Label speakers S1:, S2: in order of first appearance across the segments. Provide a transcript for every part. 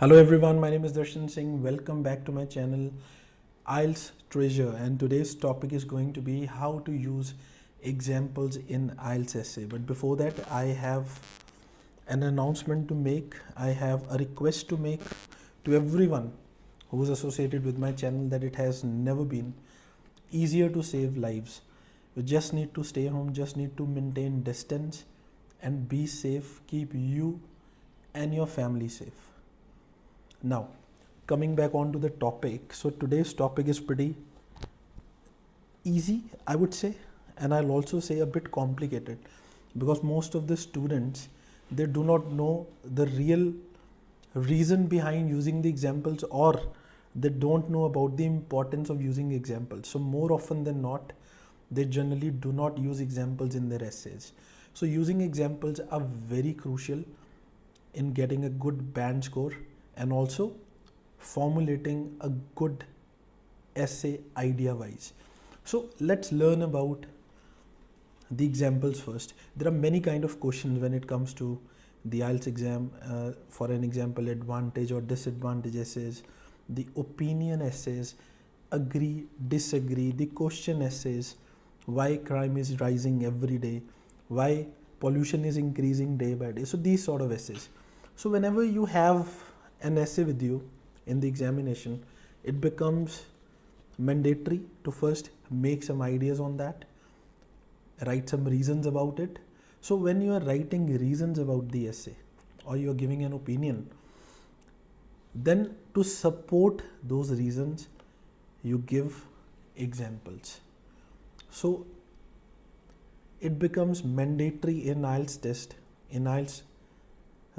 S1: Hello everyone, my name is Darshan Singh. Welcome back to my channel IELTS Treasure, and today's topic is going to be how to use examples in IELTS essay. But before that, I have an announcement to make. I have a request to make to everyone who is associated with my channel that it has never been easier to save lives. You just need to stay home, just need to maintain distance and be safe. Keep you and your family safe. Now, coming back onto the topic. So today's topic is pretty easy, I would say, and I'll also say a bit complicated because most of the students, they do not know the real reason behind using the examples, or they don't know about the importance of using examples. So more often than not, they generally do not use examples in their essays. So using examples are very crucial in getting a good band score and also formulating a good essay idea wise. So let's learn about the examples first. There are many kind of questions when it comes to the IELTS exam. For an example, advantage or disadvantage essays, the opinion essays, agree, disagree, the question essays, why crime is rising every day, why pollution is increasing day by day. So these sort of essays. So whenever you have an essay with you in the examination, it becomes mandatory to first make some ideas on that, write some reasons about it. So when you are writing reasons about the essay or you are giving an opinion, then to support those reasons, you give examples. So it becomes mandatory in IELTS test, in IELTS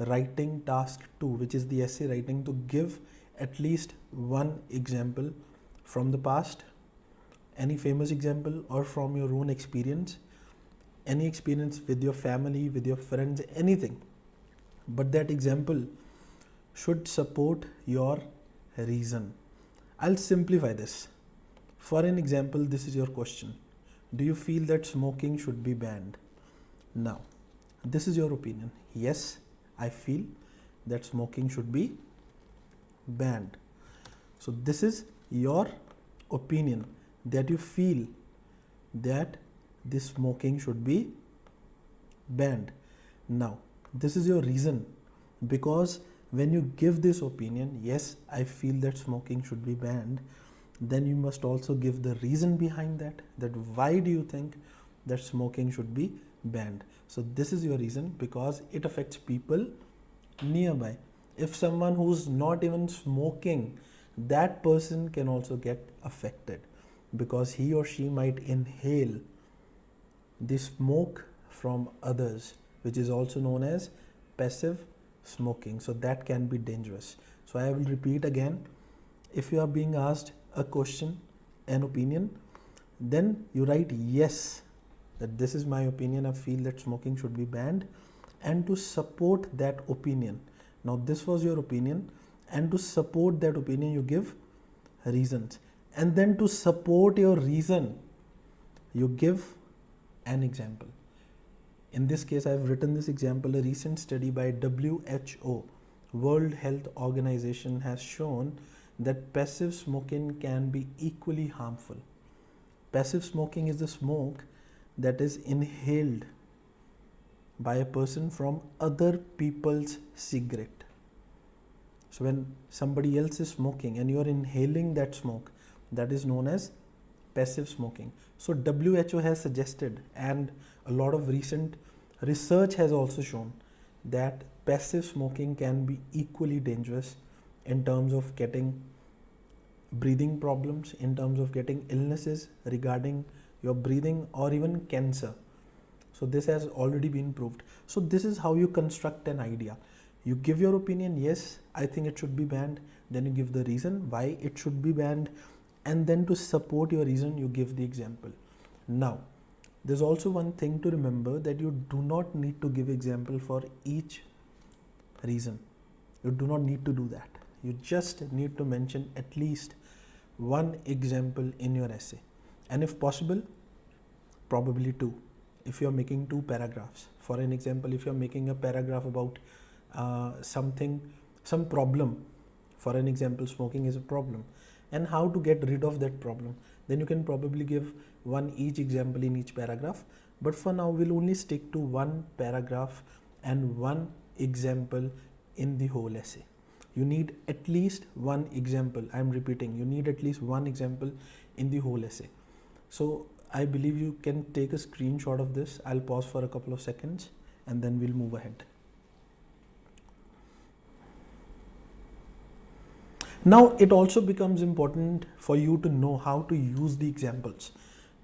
S1: writing task 2, which is the essay writing, to give at least one example from the past, any famous example, or from your own experience, any experience with your family, with your friends, anything. But that example should support your reason. I'll simplify this. For an example, this is your question. Do you feel that smoking should be banned? Now, this is your opinion. Yes, I feel that smoking should be banned. So this is your opinion, that you feel that this smoking should be banned. Now, this is your reason, because when you give this opinion, yes, I feel that smoking should be banned, then you must also give the reason behind that, that why do you think that smoking should be banned. So this is your reason, because it affects people nearby. If someone who's not even smoking, that person can also get affected because he or she might inhale the smoke from others, which is also known as passive smoking. So that can be dangerous. So I will repeat again. If you are being asked a question, an opinion, then you write yes, that this is my opinion, I feel that smoking should be banned, and to support that opinion. Now this was your opinion, and to support that opinion you give reasons, and then to support your reason you give an example. In this case, I have written this example. A recent study by WHO, World Health Organization, has shown that passive smoking can be equally harmful. Passive smoking is the smoke that is inhaled by a person from other people's cigarette. So when somebody else is smoking and you are inhaling that smoke, that is known as passive smoking. So WHO has suggested, and a lot of recent research has also shown, that passive smoking can be equally dangerous in terms of getting breathing problems, in terms of getting illnesses regarding your breathing, or even cancer. So this has already been proved. So this is how you construct an idea. You give your opinion, yes, I think it should be banned. Then you give the reason why it should be banned. And then to support your reason, you give the example. Now, there's also one thing to remember, that you do not need to give example for each reason. You do not need to do that. You just need to mention at least one example in your essay. And if possible, probably two. If you're making 2 paragraphs, for an example, if you're making a paragraph about something some problem. For an example, smoking is a problem, and how to get rid of that problem. Then you can probably give one each example in each paragraph. But for now, we'll only stick to one paragraph and one example in the whole essay. You need at least one example. I'm repeating, you need at least one example in the whole essay. So I believe you can take a screenshot of this. I'll pause for a couple of seconds and then we'll move ahead. Now it also becomes important for you to know how to use the examples.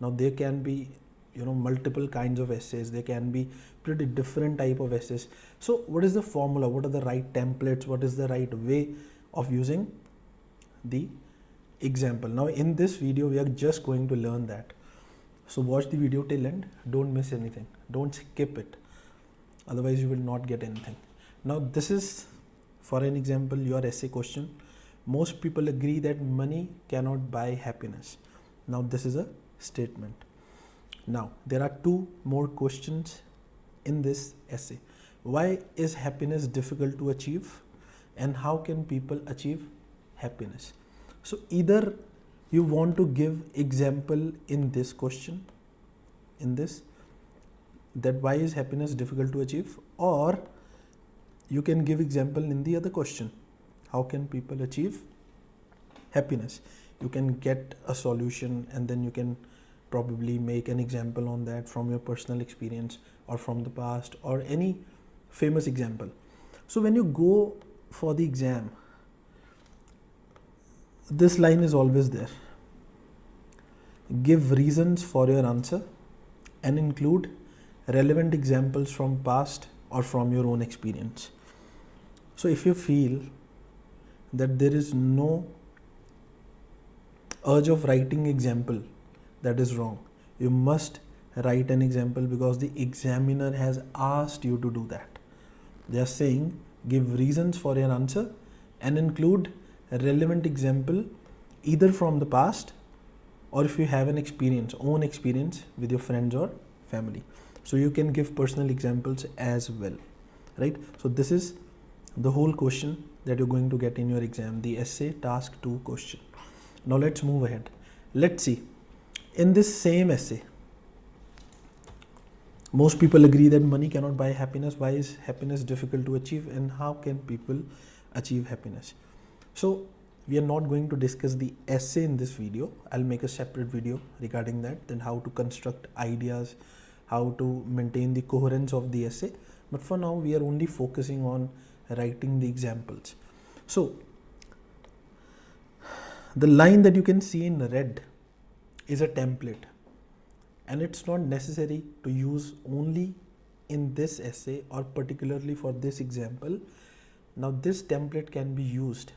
S1: Now there can be multiple kinds of essays. There can be pretty different type of essays. So what is the formula? What are the right templates? What is the right way of using the example? Now in this video we are just going to learn that. So watch the video till end. Don't miss anything. Don't skip it. Otherwise you will not get anything. Now this is, for an example, your essay question. Most people agree that money cannot buy happiness. Now this is a statement. Now there are two more questions in this essay. Why is happiness difficult to achieve, and how can people achieve happiness? So either you want to give example in this question, in this, that why is happiness difficult to achieve, or you can give example in the other question, how can people achieve happiness. You can get a solution and then you can probably make an example on that from your personal experience or from the past or any famous example. So when you go for the exam, this line is always there. Give reasons for your answer and include relevant examples from past or from your own experience. So if you feel that there is no urge of writing example, that is wrong. You must write an example because the examiner has asked you to do that. They are saying give reasons for your answer and include a relevant example either from the past or if you have an own experience with your friends or family. So you can give personal examples as well, right? So this is the whole question that you're going to get in your exam, the essay task 2 question. Now let's move ahead. Let's see. In this same essay, most people agree that money cannot buy happiness. Why is happiness difficult to achieve, and how can people achieve happiness? So we are not going to discuss the essay in this video. I'll make a separate video regarding that, then how to construct ideas, how to maintain the coherence of the essay. But for now, we are only focusing on writing the examples. So the line that you can see in red is a template, and it's not necessary to use only in this essay or particularly for this example. Now this template can be used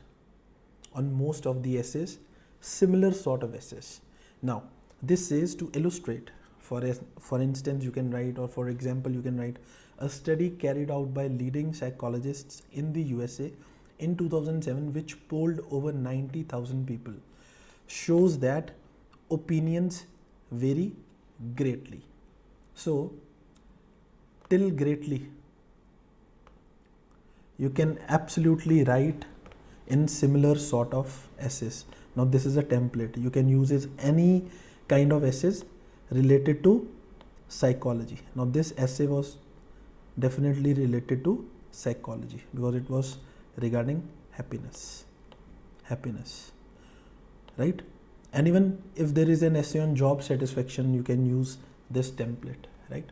S1: on most of the essays, similar sort of essays. Now this is to illustrate. For instance, you can write, or for example, you can write a study carried out by leading psychologists in the USA in 2007, which polled over 90,000 people, shows that opinions vary greatly. So till greatly, you can absolutely write in similar sort of essays. Now this is a template. You can use it any kind of essays related to psychology. Now this essay was definitely related to psychology because it was regarding happiness, right? And even if there is an essay on job satisfaction, you can use this template, right?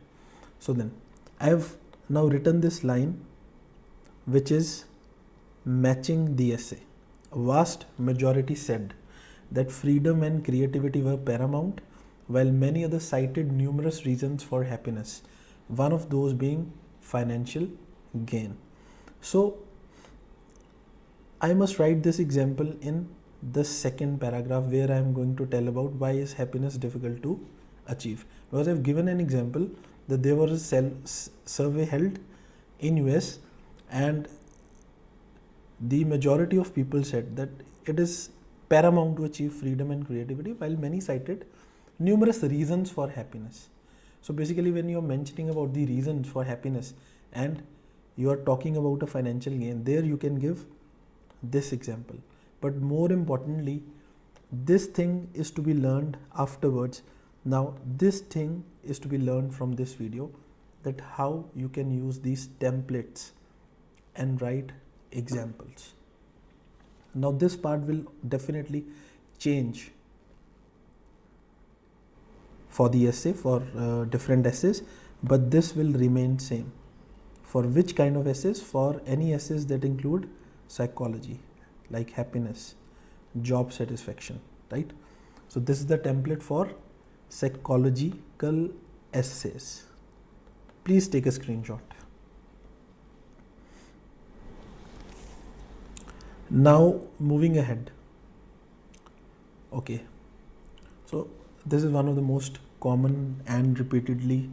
S1: So then I have now written this line which is matching the essay. A vast majority said that freedom and creativity were paramount, while many others cited numerous reasons for happiness, one of those being financial gain. So I must write this example in the second paragraph where I am going to tell about why is happiness difficult to achieve. Because I have given an example that there was a survey held in US, and the majority of people said that it is paramount to achieve freedom and creativity, while many cited numerous reasons for happiness. So basically when you are mentioning about the reasons for happiness and you are talking about a financial gain, there you can give this example. But more importantly, this thing is to be learned afterwards. Now this thing is to be learned from this video, that how you can use these templates and write examples. Now this part will definitely change for the essay, for different essays, but this will remain same. For which kind of essays? For any essays that include psychology, like happiness, job satisfaction, right? So this is the template for psychological essays. Please take a screenshot. Now moving ahead. Okay, so this is one of the most common and repeatedly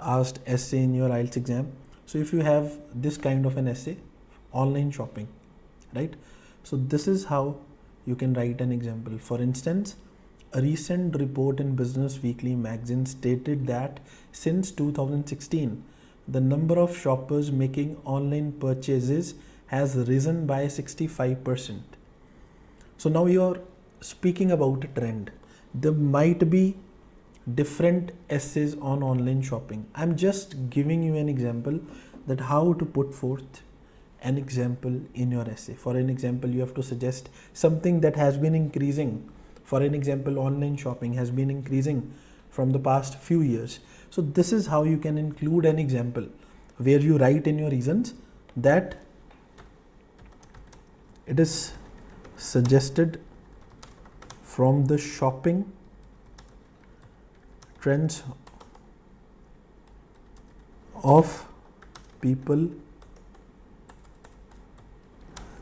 S1: asked essay in your IELTS exam. So if you have this kind of an essay, online shopping, right? So this is how you can write an example. For instance, a recent report in Business Weekly magazine stated that since 2016, the number of shoppers making online purchases has risen by 65%. So now you're speaking about a trend. There might be different essays on online shopping. I'm just giving you an example that how to put forth an example in your essay. For an example, you have to suggest something that has been increasing. For an example, online shopping has been increasing from the past few years. So this is how you can include an example where you write in your reasons that it is suggested from the shopping trends of people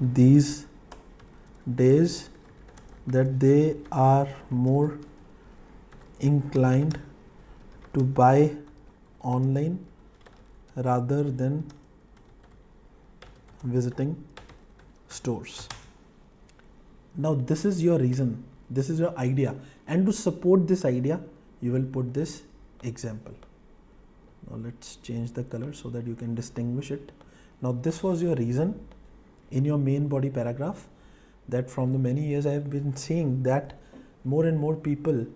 S1: these days that they are more inclined to buy online rather than visiting stores. Now this is your reason, this is your idea, and to support this idea you will put this example. Now let's change the color so that you can distinguish it. Now this was your reason in your main body paragraph, that from the many years I have been seeing that more and more people,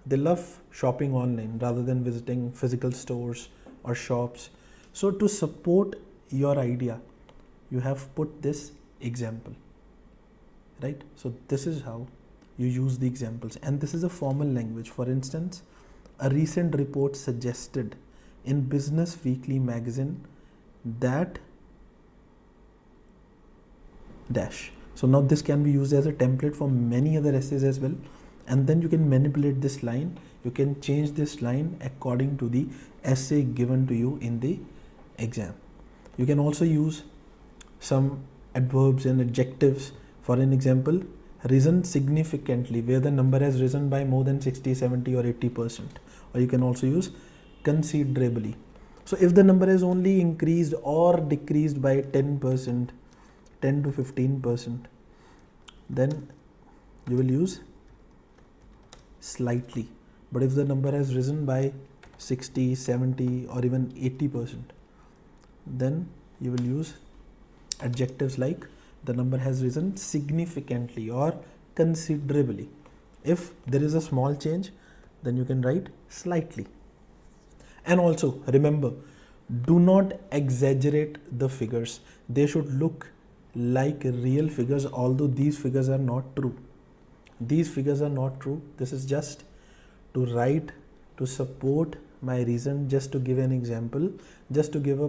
S1: they love shopping online rather than visiting physical stores or shops. So to support your idea, you have put this example, right? So this is how you use the examples, and this is a formal language. For instance, a recent report suggested in Business Weekly magazine that dash. So now this can be used as a template for many other essays as well, and then you can manipulate this line, you can change this line according to the essay given to you in the exam. You can also use some adverbs and adjectives. For an example, risen significantly, where the number has risen by more than 60, 70 or 80%. Or you can also use considerably. So if the number has only increased or decreased by 10%, 10 to 15%, then you will use slightly. But if the number has risen by 60, 70 or even 80%, then you will use adjectives like the number has risen significantly or considerably. If there is a small change, then you can write slightly. And also remember, do not exaggerate the figures. They should look like real figures, although these figures are not true. These figures are not true. This is just to write to support my reason, just to give an example, just to give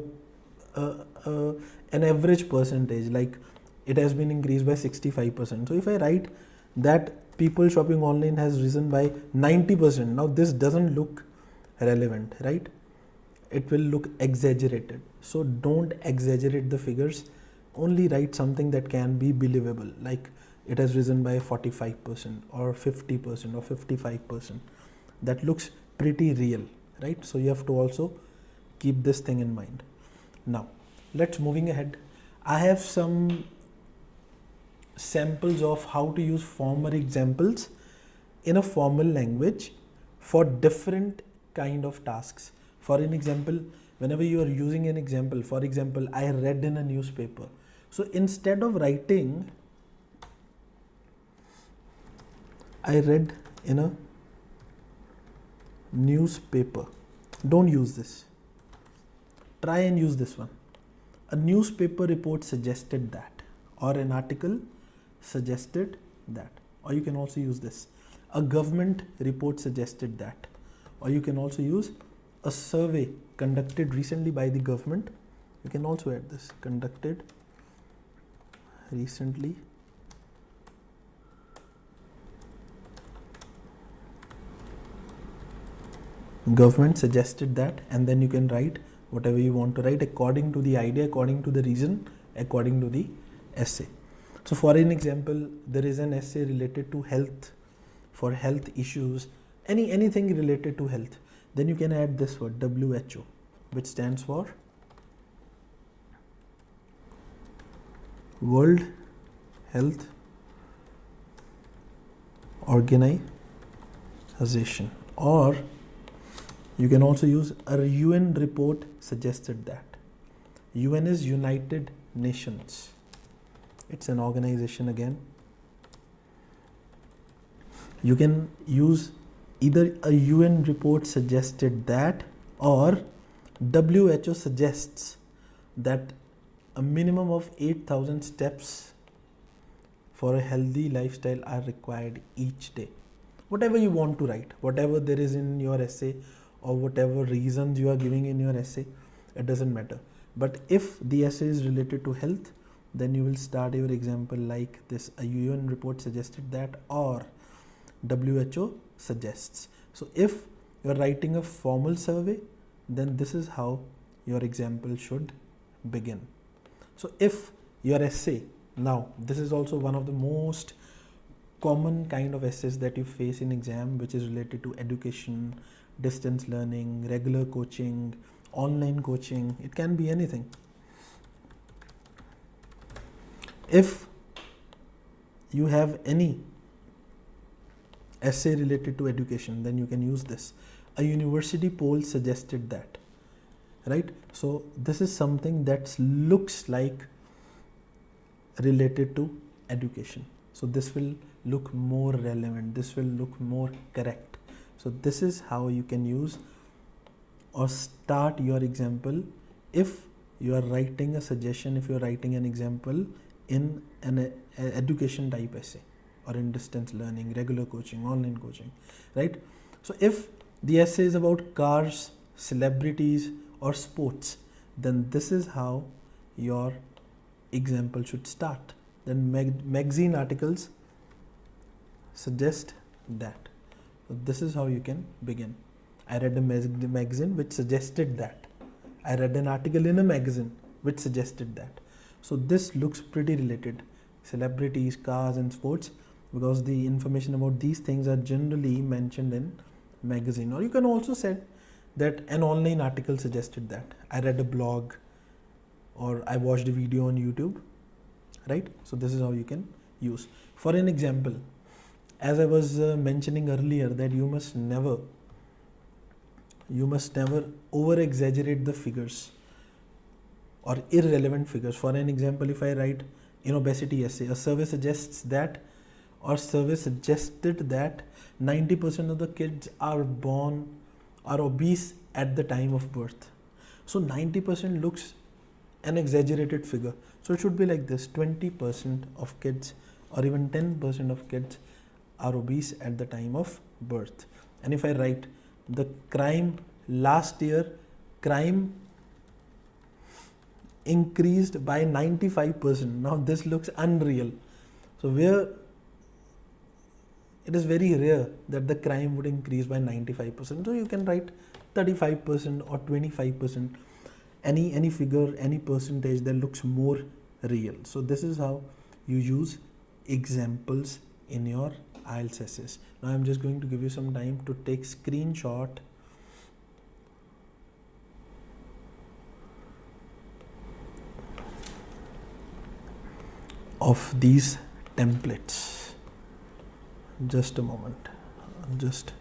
S1: an average percentage, like it has been increased by 65%. So if I write that people shopping online has risen by 90%, now this doesn't look relevant, right? It will look exaggerated. So don't exaggerate the figures, only write something that can be believable, like it has risen by 45% or 50% or 55%. That looks pretty real, right? So you have to also keep this thing in mind. Now let's moving ahead. I have some samples of how to use formal examples in a formal language for different kind of tasks. For an example, whenever you are using an example, for example, I read in a newspaper. So instead of writing, I read in a newspaper, don't use this. Try and use this one. A newspaper report suggested that, or an article suggested that, or you can also use this. A government report suggested that, or you can also use a survey conducted recently by the government. You can also add this, conducted recently government suggested that, and then you can write whatever you want to write according to the idea, according to the reason, according to the essay. So for an example, there is an essay related to health, for health issues, anything related to health. Then you can add this word WHO, which stands for World Health Organization, or you can also use a UN report suggested that. UN is United Nations. It's an organization again. You can use either a UN report suggested that, or WHO suggests that a minimum of 8,000 steps for a healthy lifestyle are required each day. Whatever you want to write, whatever there is in your essay, or whatever reasons you are giving in your essay, it doesn't matter. But if the essay is related to health, then you will start your example like this: a UN report suggested that, or WHO suggests. So if you are writing a formal survey, then this is how your example should begin. So if your essay, now this is also one of the most common kind of essays that you face in exam, which is related to education, distance learning, regular coaching, online coaching. It can be anything. If you have any essay related to education, then you can use this. A university poll suggested that, right? So this is something that looks like related to education. So this will look more relevant. This will look more correct. So this is how you can use or start your example if you are writing a suggestion, if you are writing an example in an education type essay, or in distance learning, regular coaching, online coaching, right? So if the essay is about cars, celebrities, or sports, then this is how your example should start. Then magazine articles suggest that. So this is how you can begin. I read a magazine which suggested that. I read an article in a magazine which suggested that. So this looks pretty related. Celebrities, cars, and sports, because the information about these things are generally mentioned in magazine. Or you can also say that an online article suggested that. I read a blog, or I watched a video on YouTube, right? So this is how you can use. For an example, as I was mentioning earlier, that you must never over exaggerate the figures or irrelevant figures. For an example, if I write in obesity essay, a survey suggests that, or survey suggested that 90% of the kids are obese at the time of birth. So 90% looks an exaggerated figure. So it should be like this: 20% of kids, or even 10% of kids are obese at the time of birth. And if I write the crime last year, crime increased by 95%. Now this looks unreal. So where it is very rare that the crime would increase by 95%. So you can write 35% or 25%. Any figure, any percentage that looks more real. So this is how you use examples in your IELTS essays. Now I'm just going to give you some time to take screenshot of these templates. Just a moment. I'll just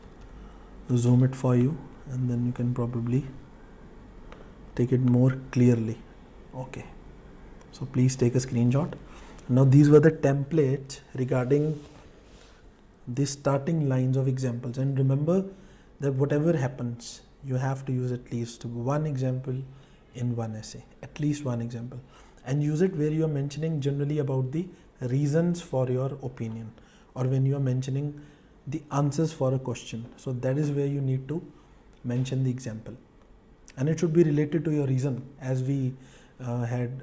S1: zoom it for you, and then you can probably take it more clearly. Okay. So please take a screenshot. Now these were the templates regarding the starting lines of examples, and remember that whatever happens, you have to use at least one example in one essay, at least one example, and use it where you are mentioning generally about the reasons for your opinion, or when you are mentioning the answers for a question. So that is where you need to mention the example, and it should be related to your reason, as we had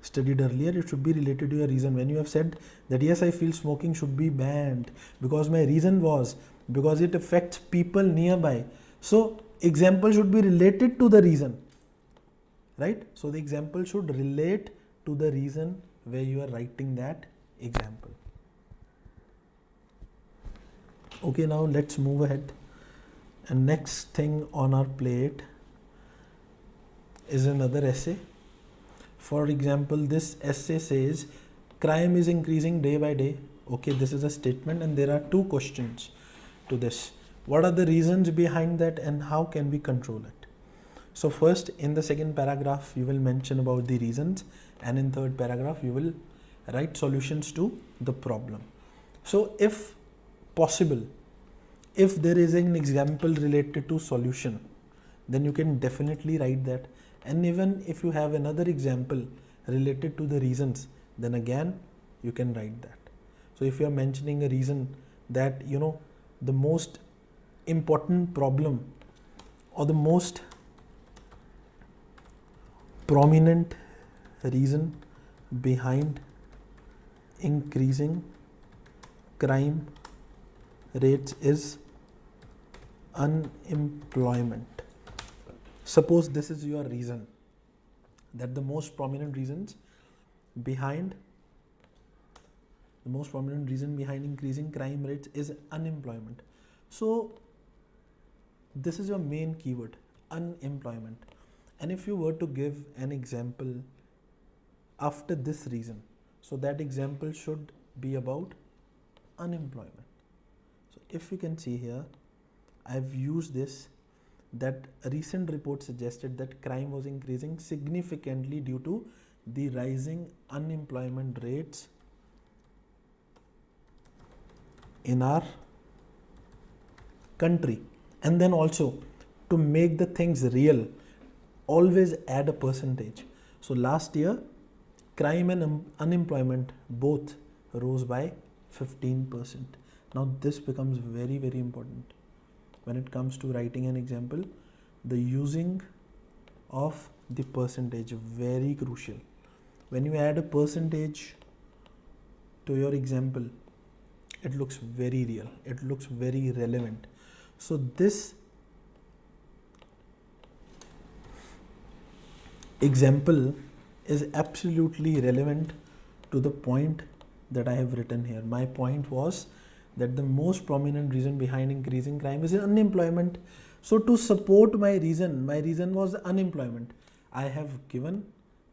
S1: studied earlier. It should be related to your reason. When you have said that yes, I feel smoking should be banned because my reason was because it affects people nearby, so example should be related to the reason, right? So the example should relate to the reason where you are writing that example. Okay, now let's move ahead, and next thing on our plate is another essay. For example, this essay says crime is increasing day by day. Okay, this is a statement, and there are two questions to this. What are the reasons behind that, and how can we control it? So first, in the second paragraph, you will mention about the reasons, and in third paragraph, you will write solutions to the problem. So if possible, if there is an example related to solution, then you can definitely write that. And even if you have another example related to the reasons, then again you can write that. So if you are mentioning a reason that the most important problem or the most prominent reason behind increasing crime rates is unemployment. Suppose this is your reason, that the most prominent reason behind increasing crime rates is unemployment. So this is your main keyword, unemployment. And if you were to give an example after this reason, so that example should be about unemployment. So if you can see here, I've used this, that a recent report suggested that crime was increasing significantly due to the rising unemployment rates in our country. And then also, to make the things real, always add a percentage. So last year, crime and unemployment both rose by 15%. Now this becomes very, very important. When it comes to writing an example, the using of the percentage, very crucial. When you add a percentage to your example, it looks very real, it looks very relevant. So this example is absolutely relevant to the point that I have written here. My point was that the most prominent reason behind increasing crime is unemployment. So to support my reason was unemployment. I have given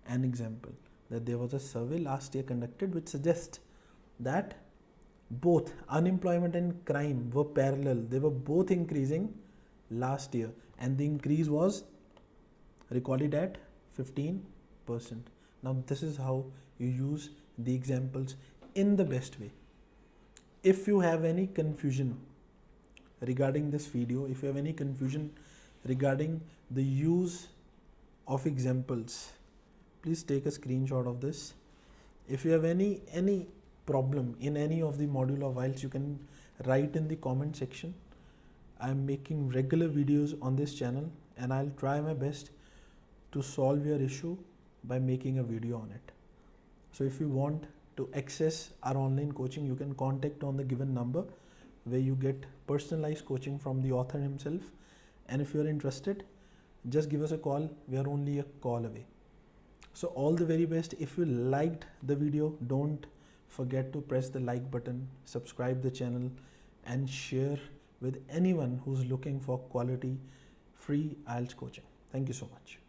S1: an example that there was a survey last year conducted which suggests that both unemployment and crime were parallel. They were both increasing last year, and the increase was recorded at 15%. Now this is how you use the examples in the best way. If you have any confusion regarding this video, if you have any confusion regarding the use of examples, please take a screenshot of this. If you have any problem in any of the module of IELTS, you can write in the comment section. I'm making regular videos on this channel, and I'll try my best to solve your issue by making a video on it. So if you want to access our online coaching, you can contact on the given number where you get personalized coaching from the author himself. And if you are interested, just give us a call. We are only a call away. So all the very best. If you liked the video, don't forget to press the like button, subscribe the channel, and share with anyone who's looking for quality free IELTS coaching. Thank you so much.